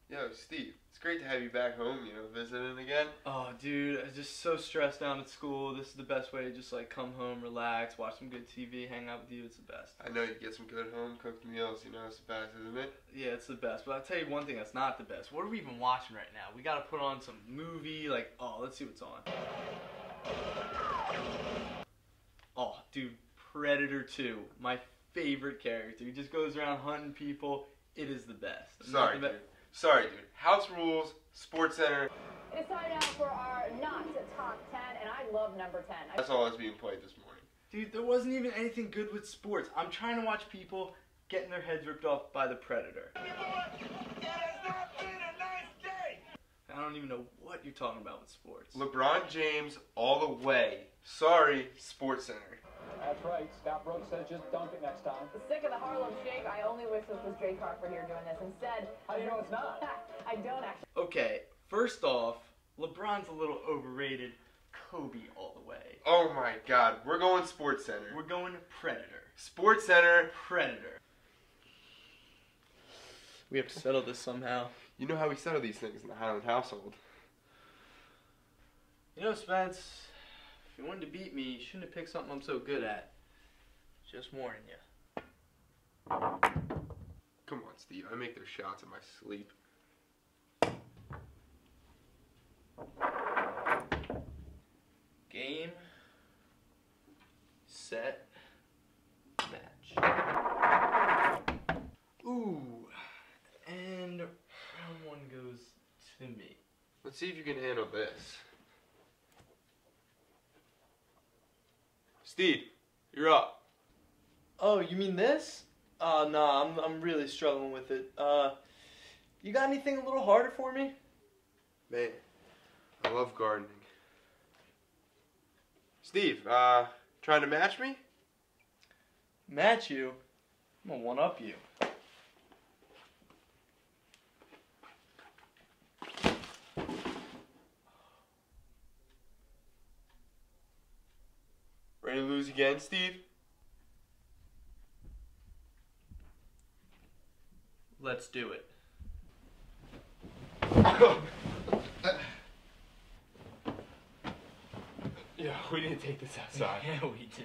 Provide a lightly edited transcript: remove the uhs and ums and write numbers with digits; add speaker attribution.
Speaker 1: Yo, Steve, it's great to have you back home, visiting again.
Speaker 2: Oh, dude, I'm just so stressed down at school. This is the best way to just like come home, relax, watch some good TV, hang out with you. It's the best.
Speaker 1: I know you get some good home-cooked meals, it's the best, isn't it?
Speaker 2: Yeah, it's the best. But I'll tell you one thing that's not the best. What are we even watching right now? We gotta put on some movie, let's see what's on. Oh, dude, Predator 2, my favorite character. He just goes around hunting people. It is the best.
Speaker 1: Sorry, dude. House rules, Sports Center.
Speaker 3: It's time now for our not top 10, and I love number 10.
Speaker 1: That's all that's being played this morning.
Speaker 2: Dude, there wasn't even anything good with sports. I'm trying to watch people getting their heads ripped off by the Predator.
Speaker 4: It has not been a nice day.
Speaker 2: I don't even know what you're talking about with sports.
Speaker 1: LeBron James all the way. Sorry, Sports Center.
Speaker 5: That's right. Scott Brooks says just dunk it next time.
Speaker 3: Sick of the Harlem Shake. I only wish this was Jay Crawford here doing this. Instead,
Speaker 5: How do you know it's not?
Speaker 3: I don't actually.
Speaker 2: Okay, first off, LeBron's a little overrated. Kobe all the way.
Speaker 1: Oh my God, we're going Sports Center.
Speaker 2: We're going Predator.
Speaker 1: Sports Center.
Speaker 2: Predator. We have to settle this somehow.
Speaker 1: You know how we settle these things in the Highland household.
Speaker 2: You know, Spence, if you wanted to beat me, you shouldn't have picked something I'm so good at. Just warning you.
Speaker 1: Come on, Steve. I make those shots in my sleep.
Speaker 2: Game, set, match. Ooh, and round one goes to me.
Speaker 1: Let's see if you can handle this. Steve, you're up.
Speaker 2: Oh, you mean this? Nah, I'm really struggling with it. You got anything a little harder for me?
Speaker 1: Man, I love gardening. Steve, trying to match me?
Speaker 2: Match you? I'm gonna one-up you.
Speaker 1: Ready to lose again, Steve?
Speaker 2: Let's do it.
Speaker 1: Yeah, we need to take this outside.
Speaker 2: Yeah, we do.